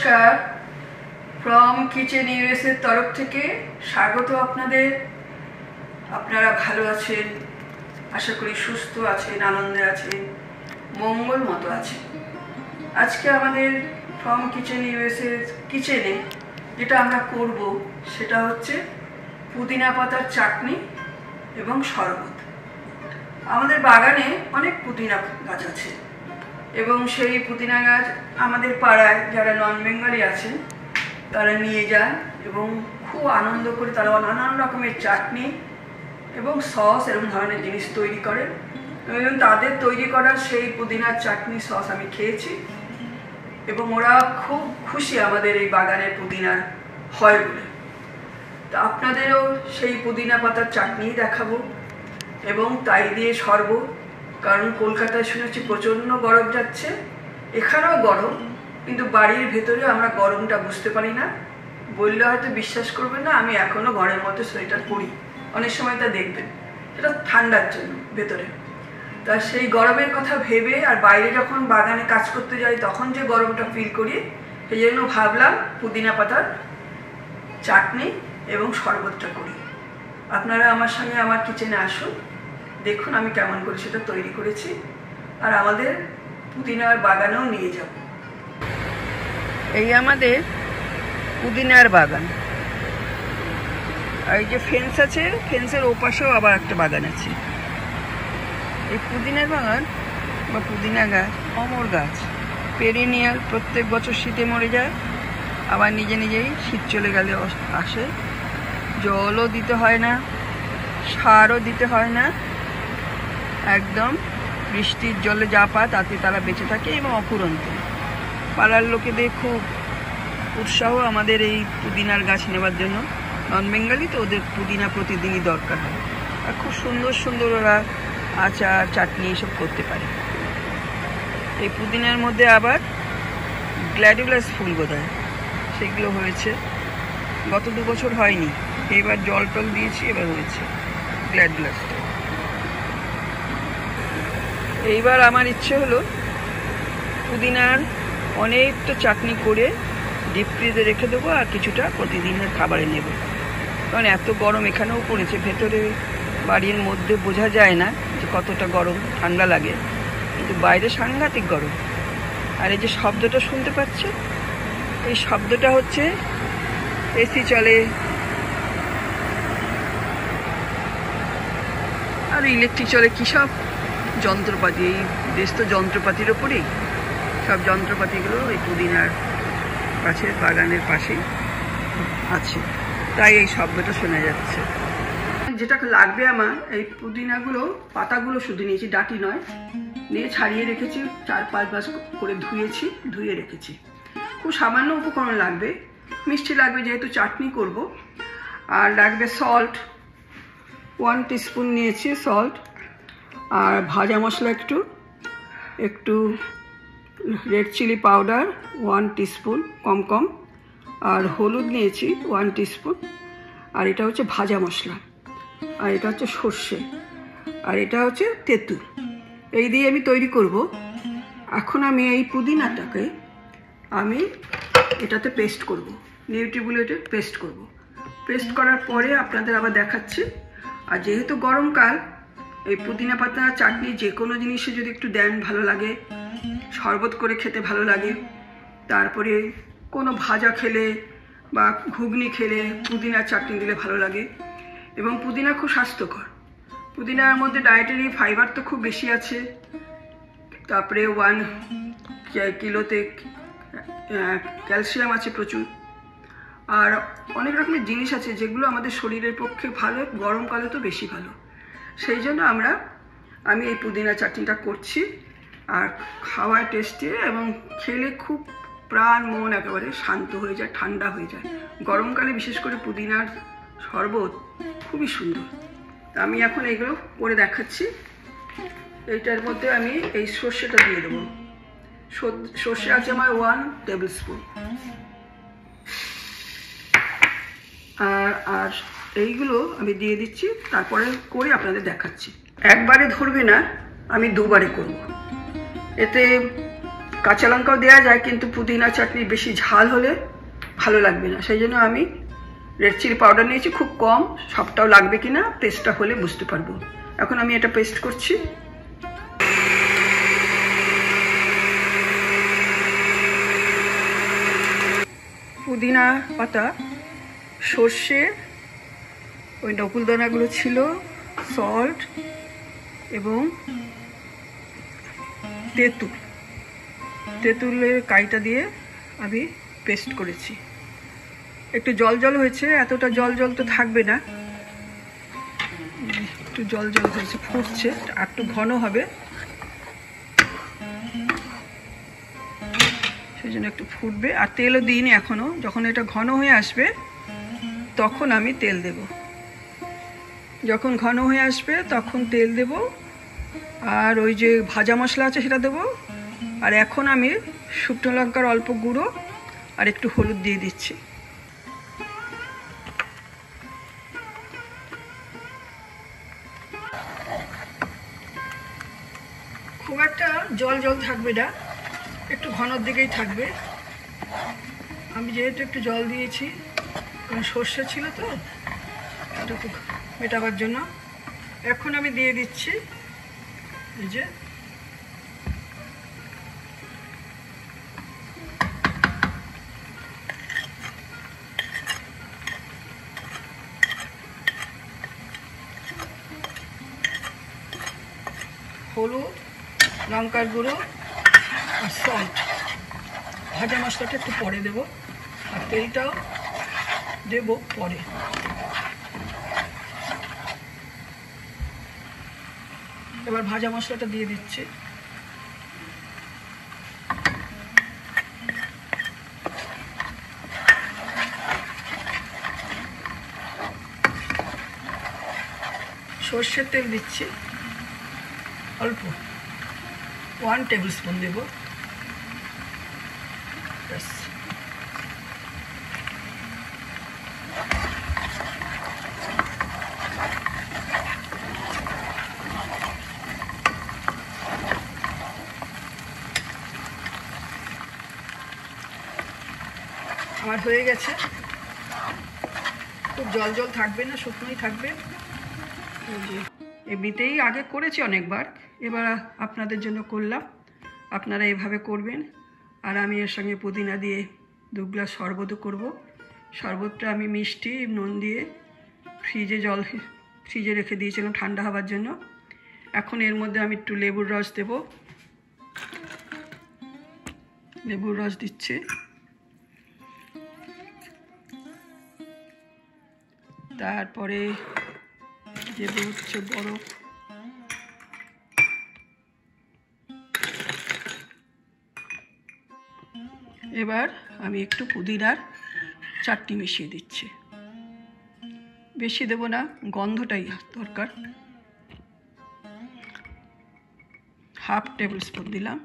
নমস্কার, from kitchen USA এর তরফ থেকে স্বাগত আপনাদের। আপনারা ভালো আছেন, আশা করি সুস্থ আছেন, আনন্দে আছেন, মঙ্গল মতো আছেন। আজকে আমাদের ফ্রম কিচেন ইউএসএ কিচেনে যেটা আমরা করব সেটা হচ্ছে পুদিনা পাতার চাটনি এবং শরবত। আমাদের বাগানে অনেক পুদিনা গাছ আছে এবং সেই পুদিনা গাছ আমাদের পাড়ায় যারা নন বেঙ্গলি আছেন তারা নিয়ে যান এবং খুব আনন্দ করে তারা নানান রকমের চাটনি এবং সস এরকম ধরনের জিনিস তৈরি করেন এবং তাদের তৈরি করা সেই পুদিনার চাটনি সস আমি খেয়েছি এবং ওরা খুব খুশি আমাদের এই বাগানের পুদিনার হয় বলে। তা আপনাদেরও সেই পুদিনা পাতার চাটনি দেখাবো এবং তাই দিয়ে শরবত, কারণ কলকাতায় শুনেছি প্রচণ্ড গরম যাচ্ছে, এখানেও গরম, কিন্তু বাড়ির ভেতরে আমরা গরমটা বুঝতে পারি না। বললে হয়তো বিশ্বাস করবেন না, আমি এখনও ঘরের মধ্যে সোয়েটার পরি, অনেক সময় তা দেখবেন, এটা ঠান্ডার জন্য ভেতরে। তা সেই গরমের কথা ভেবে আর বাইরে যখন বাগানে কাজ করতে যাই তখন যে গরমটা ফিল করি, সেই জন্য ভাবলাম পুদিনা পাতার চাটনি এবং শরবতটা করি। আপনারা আমার সঙ্গে আমার কিচেনে আসুন, দেখুন আমি কেমন করে সেটা তৈরি করেছি আর আমাদের পুদিনার বাগানেও নিয়ে যাব। এই আমাদের পুদিনার বাগান, আর এই যে ফেন্স আছে, ফেন্সের ওপাশেও আবার একটা বাগান আছে। এই পুদিনার বাগান বা পুদিনা গাছ অমর গাছ, পেরিনিয়াল, প্রত্যেক বছর শীতে মরে যায়, আবার নিজে নিজেই শীত চলে গেলে আসে। জলও দিতে হয় না, সারও দিতে হয় না, একদম বৃষ্টির জলে যা পায় তাতে তারা বেঁচে থাকে এবং অফুরন্ত। পাড়ার লোকেদের খুব উৎসাহ আমাদের এই পুদিনার গাছ নেবার জন্য। নন বেঙ্গলি তো, ওদের পুদিনা প্রতিদিনই দরকার হয়, আর খুব সুন্দর সুন্দর ওরা আচার চাটনি এসব করতে পারে। এই পুদিনার মধ্যে আবার গ্ল্যাডিওলাস ফুল বোধহয় সেগুলো হয়েছে, গত 2 বছর হয়নি, এবার জল টল দিয়েছি, এবার হয়েছে গ্ল্যাডিওলাসটা। এইবার আমার ইচ্ছে হলো পুদিনার অনেকটা চাটনি করে ডিপ ফ্রিজে রেখে দেবো আর কিছুটা প্রতিদিনের খাবারে নেব, কারণ এত গরম এখানেও পড়েছে, ভেতরে বাড়ির মধ্যে বোঝা যায় না যে কতটা গরম, ঠান্ডা লাগে, কিন্তু বাইরে সাংঘাতিক গরম। আর এই যে শব্দটা শুনতে পাচ্ছে, এই শব্দটা হচ্ছে এসি চলে আর ইলেকট্রিক চলে, কী সব যন্ত্রপাতি, এই দেশ তো যন্ত্রপাতির ওপরেই, সব যন্ত্রপাতিগুলো এই পুদিনার গাছের বাগানের পাশেই আছে, তাই এই শব্দটা শোনা যাচ্ছে। যেটা লাগবে আমার, এই পুদিনাগুলো পাতাগুলো শুধু নিয়েছি, ডাঁটি নয়, নিয়ে ছাড়িয়ে রেখেছি, 4-5 বার করে ধুয়েছি, ধুয়ে রেখেছি। খুব সামান্য উপকরণ লাগবে, মিষ্টি লাগবে যেহেতু চাটনি করব, আর লাগবে সল্ট, 1 টিস্পুন নিয়েছি সল্ট, আর ভাজা মশলা একটু রেড চিলি পাউডার 1 টিস্পুন, কম, আর হলুদ নিয়েছি 1 টিস্পুন, আর এটা হচ্ছে ভাজা মশলা, আর এটা হচ্ছে সর্ষে, আর এটা হচ্ছে তেঁতুল। এই দিয়ে আমি তৈরি করব। এখন আমি এই পুদিনাটাকে আমি এটাতে পেস্ট করব, নিউট্রিবুলেটে পেস্ট করব। পেস্ট করার পরে আপনাদের আবার দেখাচ্ছি। আর যেহেতু গরমকাল, এই পুদিনা পাতা চাটনি যে কোনো জিনিসে যদি একটু দেন ভালো লাগে, শরবত করে খেতে ভালো লাগে, তারপরে কোনো ভাজা খেলে বা ঘুগনি খেলে পুদিনার চাটনি দিলে ভালো লাগে। এবং পুদিনা খুব স্বাস্থ্যকর, পুদিনার মধ্যে ডায়েটারি ফাইবার তো খুব বেশি আছে, তারপরে 1 কিলোতে ক্যালসিয়াম আছে প্রচুর, আর অনেক রকমের জিনিস আছে যেগুলো আমাদের শরীরের পক্ষে ভালো, গরমকালে তো বেশি ভালো। সেই জন্য আমি এই পুদিনা চাটনিটা করছি, আর খাওয়ার টেস্টি এবং খেলে খুব প্রাণ মন একেবারে শান্ত হয়ে যায়, ঠান্ডা হয়ে যায়। গরমকালে বিশেষ করে পুদিনার শরবত খুবই সুন্দর। আমি এখন এগুলো করে দেখাচ্ছি। এইটার মধ্যে আমি এই সর্ষেটা দিয়ে দেবো, সর্ষে আছে আমার 1 টেবিল স্পুন, আর এইগুলো আমি দিয়ে দিচ্ছি, তারপরে করে আপনাদের দেখাচ্ছি। একবারে ধরবে না, আমি 2 বারে করব, এতে কাঁচা লঙ্কাও দেওয়া যায়, কিন্তু পুদিনা চাটনি বেশি ঝাল হলে ভালো লাগবে না, সেই জন্য আমি রেড চিলি পাউডার নিয়েছি খুব কম। সবটাও লাগবে কিনা পেস্টটা হলে বুঝতে পারবো। এখন আমি এটা পেস্ট করছি। পুদিনা পাতা, সর্ষে, ওই নকুলদানাগুলো ছিল, সল্ট এবং তেঁতুলের কাইটা দিয়ে আমি পেস্ট করেছি। একটু জল জল হয়েছে, এতটা জল জল তো থাকবে না, একটু জল জল হয়েছে, ফুটছে, আর একটু ঘন হবে, সেই জন্য একটু ফুটবে। আর তেলও দিইনি এখনো, যখন এটা ঘন হয়ে আসবে তখন আমি তেল দেব। যখন ঘন হয়ে আসবে তখন তেল দেব, আর ওই যে ভাজা মশলা আছে সেটা দেবো। আর এখন আমি শুকনো লঙ্কার অল্প গুঁড়ো আর একটু হলুদ দিয়ে দিচ্ছি। খুব একটা জল জল থাকবে না, একটু ঘনর দিকেই থাকবে। আমি যেহেতু একটু জল দিয়েছি, কারণ সর্ষে ছিল তো, এটা একটু মেটাবার জন্য। এখন আমি দিয়ে দিচ্ছি এই যে হলুদ, লঙ্কার গুঁড়ো আর সল্ট। ভাজা মশলাটা একটু পরে দেবো, আর তেলটাও দেবো পরে। এবার ভাজা মশলাটা দিয়ে দিচ্ছি। সর্ষের তেল দিচ্ছি অল্প, 1 টেবিল স্পুন দেব। ব্যাস, আমার হয়ে গেছে। খুব জল জল থাকবে না, শুকনোই থাকবে। এমনিতেই আগে করেছি অনেকবার, এবার আপনাদের জন্য করলাম, আপনারা এভাবে করবেন। আর আমি এর সঙ্গে পুদিনা দিয়ে 2 গ্লাস শরবতও করব। শরবতটা আমি মিষ্টি নুন দিয়ে ফ্রিজে রেখে দিয়েছিলাম ঠান্ডা হওয়ার জন্য। এখন এর মধ্যে আমি একটু লেবুর রস দেব, লেবুর রস দিচ্ছি। তারপরে দেব হচ্ছে বরফ। এবার আমি একটু পুদিনার চাটনি মিশিয়ে দিচ্ছি, বেশি দেব না, গন্ধটাই দরকার। 1/2 টেবিল স্পুন দিলাম।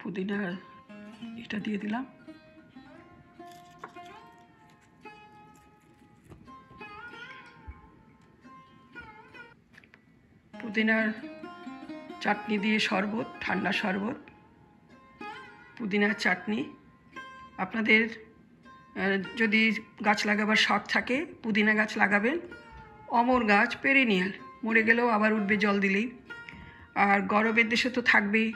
পুদিনার এটা দিয়ে দিলাম। পুদিনার চাটনি দিয়ে শরবত, ঠান্ডা শরবত, পুদিনার চাটনি। আপনাদের যদি গাছ লাগাবার শখ থাকে, পুদিনা গাছ লাগাবেন। অমর গাছ, পেরেনিয়াল, মরে গেলেও আবার উঠবে জল দিলেই। আর গরমের দেশে তো থাকবেই,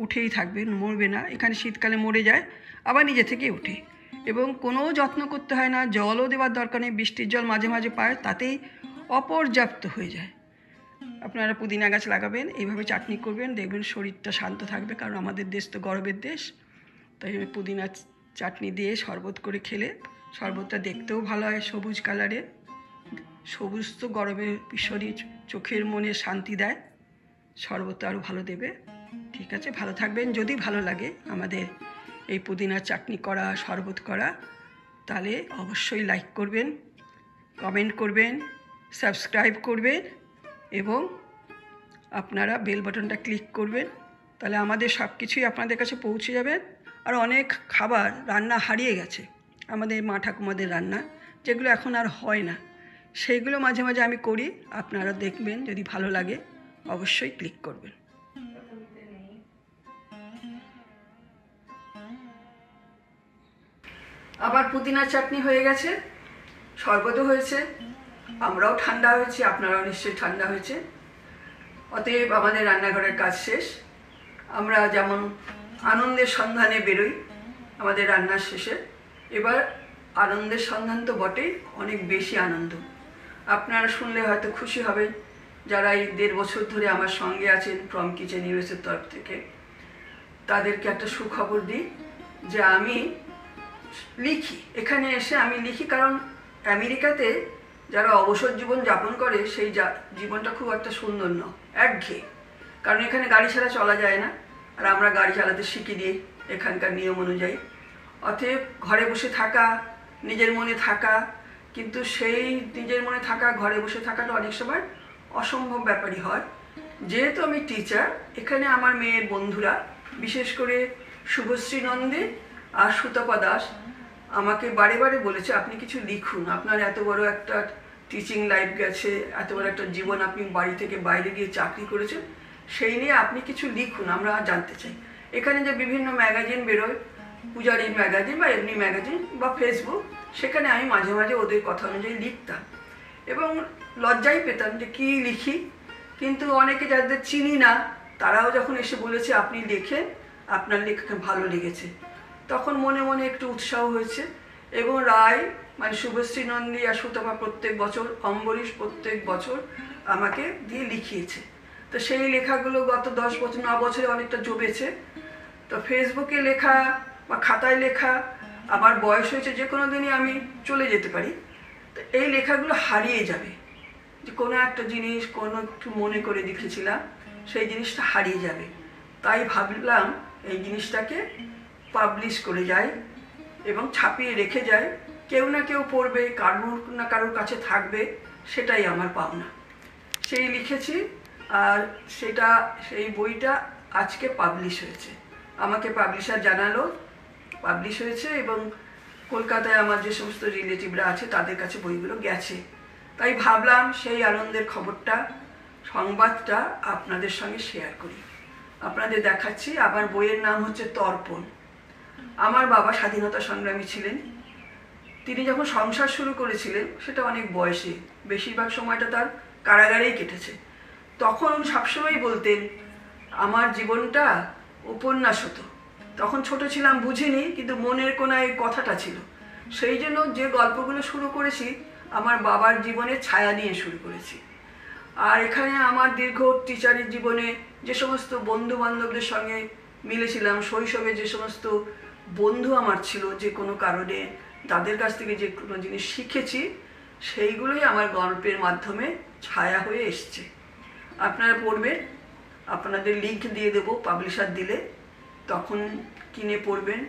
উঠেই থাকবে, মরবে না। এখানে শীতকালে মরে যায়, আবার নিজে থেকে ওঠে, এবং কোনো যত্ন করতে হয় না, জলও দেওয়ার দরকার নেই। বৃষ্টির জল মাঝে মাঝে পায়, তাতেই অপর্যাপ্ত হয়ে যায়। আপনারা পুদিনা গাছ লাগাবেন, এইভাবে চাটনি করবেন, দেখবেন শরীরটা শান্ত থাকবে। কারণ আমাদের দেশ তো গরমের দেশ, তাই পুদিনা চাটনি দিয়ে শরবত করে খেলে, শরবতটা দেখতেও ভালো হয়, সবুজ কালারে। সবুজ তো গরমের শরীর, চোখের মনে শান্তি দেয়, শরবতটা আরও ভালো দেবে। ঠিক আছে, ভালো থাকবেন। যদি ভালো লাগে আমাদের এই পুদিনার চাটনি করা, শরবত করা, তাহলে অবশ্যই লাইক করবেন, কমেন্ট করবেন, সাবস্ক্রাইব করবেন, এবং আপনারা বেল বাটনটা ক্লিক করবেন। তাহলে আমাদের সব কিছুই আপনাদের কাছে পৌঁছে যাবে। আর অনেক খাবার রান্না হারিয়ে গেছে আমাদের মা ঠাকুমাদের রান্না, যেগুলো এখন আর হয় না। সেইগুলো মাঝে মাঝে আমি করি, আপনারা দেখবেন, যদি ভালো লাগে অবশ্যই ক্লিক করবেন। আবার পুদিনা চাটনি হয়ে গেছে, শরবতও হয়েছে, আমরাও ঠান্ডা হয়েছি, আপনারাও নিশ্চয়ই ঠান্ডা হয়েছে। অতএব আমাদের রান্নাঘরের কাজ শেষ। আমরা যেমন আনন্দের সন্ধানে বেরোই আমাদের রান্নার শেষে, এবার আনন্দের সন্ধান তো বটেই, অনেক বেশি আনন্দ। আপনারা শুনলে হয়তো খুশি হবেন, যারা এই 1.5 বছর ধরে আমার সঙ্গে আছেন ফ্রম কিচেন ইউএসের তরফ থেকে। তাদেরকে একটা সুখবর দিই যে আমি লিখি, এখানে এসে আমি লিখি, কারণ আমেরিকাতে যারা অবসর জীবন যাপন করে সেই জীবনটা খুব একটা সুন্দর নয়, একঘেয়ে। কারণ এখানে গাড়ি ছাড়া চলা যায় না, আর আমরা গাড়ি চালাতে শিখে দিই এখানকার নিয়ম অনুযায়ী। অতএব ঘরে বসে থাকা, নিজের মনে থাকা, কিন্তু সেই নিজের মনে থাকা, ঘরে বসে থাকাটা অনেক সময় অসম্ভব ব্যাপারই হয়। যেহেতু আমি টিচার, এখানে আমার মেয়ের বন্ধুরা, বিশেষ করে শুভশ্রী নন্দী আর সুতপা দাস, আমাকে বারে বারে বলেছে আপনি কিছু লিখুন, আপনার এত বড় একটা টিচিং লাইফ গেছে, এত বড় একটা জীবন, আপনি বাড়ি থেকে বাইরে গিয়ে চাকরি করেছেন, সেই নিয়ে আপনি কিছু লিখুন, আমরা জানতে চাই। এখানে যে বিভিন্ন ম্যাগাজিন বেরোয়, পূজারি ম্যাগাজিন বা এমনি ম্যাগাজিন বা ফেসবুক, সেখানে আমি মাঝে মাঝে ওদের কথা অনুযায়ী লিখতাম এবং লজ্জাই পেতাম যে কী লিখি। কিন্তু অনেকে যাদের চিনি না, তারাও যখন এসে বলেছে আপনি লেখেন, আপনার লেখা ভালো লেগেছে, তখন মনে মনে একটু উৎসাহ হয়েছে। এবং রায় মানে শুভশ্রী নন্দী আর সুতপা প্রত্যেক বছর, অম্বরীশ প্রত্যেক বছর আমাকে দিয়ে লিখিয়েছে। তো সেই লেখাগুলো গত 10 বছর 9 বছরে অনেকটা জমেছে। তো ফেসবুকে লেখা বা খাতায় লেখা, আমার বয়স হয়েছে, যে কোনো দিনই আমি চলে যেতে পারি, তো এই লেখাগুলো হারিয়ে যাবে। যে কোনো একটা জিনিস কোনো একটু মনে করে লিখেছিলাম, সেই জিনিসটা হারিয়ে যাবে। তাই ভাবলাম এই জিনিসটাকে পাবলিশ করে যাই এবং ছাপিয়ে রেখে যাই, কেউ না কেউ পড়বে, কারোর না কারোর কাছে থাকবে, সেটাই আমার পাওনা। সেই লিখেছি, আর সেই বইটা আজকে পাবলিশ হয়েছে। আমাকে পাবলিশার জানালো পাবলিশ হয়েছে, এবং কলকাতায় আমার যে সমস্ত রিলেটিভরা আছে তাদের কাছে বইগুলো গেছে। তাই ভাবলাম সেই আনন্দের খবরটা, সংবাদটা আপনাদের সঙ্গে শেয়ার করি। আপনাদের দেখাচ্ছি, আমার বইয়ের নাম হচ্ছে তর্পণ। আমার বাবা স্বাধীনতা সংগ্রামী ছিলেন। তিনি যখন সংসার শুরু করেছিলেন সেটা অনেক বয়সে, বেশিরভাগ সময়টা তার কারাগারেই কেটেছে। তখন সবসময় বলতেন আমার জীবনটা উপন্যাস হতো। তখন ছোট ছিলাম, বুঝিনি, কিন্তু মনের কোনায় কথাটা ছিল। সেই জন্য যে গল্পগুলো শুরু করেছি আমার বাবার জীবনের ছায়া নিয়ে শুরু করেছি। আর এখানে আমার দীর্ঘ টিচারের জীবনে যে সমস্ত বন্ধু বান্ধবদের সঙ্গে মিলেছিলাম, শৈশবে যে সমস্ত বন্ধু আমার ছিল, যে কোনো কারণে তাদের কাছ থেকে যে কোনো জিনিস শিখেছি, সেইগুলোই আমার গল্পের মাধ্যমে ছায়া হয়ে এসছে। আপনারা পড়বেন, আপনাদের লিঙ্ক দিয়ে দেবো পাবলিশার দিলে, তখন কিনে পড়বেন।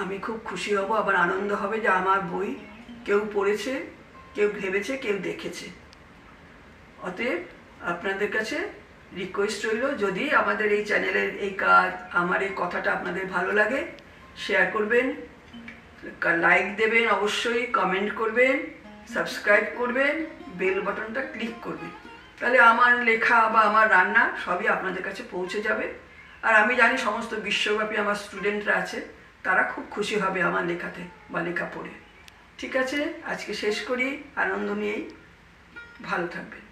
আমি খুব খুশি হব, আবার আনন্দ হবে যে আমার বই কেউ পড়েছে, কেউ ভেবেছে, কেউ দেখেছে। অতএব আপনাদের কাছে রিকোয়েস্ট রইল, যদি আমাদের এই চ্যানেলের এই কাজ, আমার এই কথাটা আপনাদের ভালো লাগে, শেয়ার করবেন, লাইক দেবেন, অবশ্যই কমেন্ট করবেন, সাবস্ক্রাইব করবেন, বেল বাটনটা ক্লিক করবেন। তাহলে আমার লেখা বা আমার রান্না সবই আপনাদের কাছে পৌঁছে যাবে। আর আমি জানি সমস্ত বিশ্বব্যাপী আমার স্টুডেন্টরা আছে, তারা খুব খুশি হবে আমার লেখাতে বা লেখা পড়ে। ঠিক আছে, আজকে শেষ করি, আনন্দ নিয়েই। ভালো থাকবেন।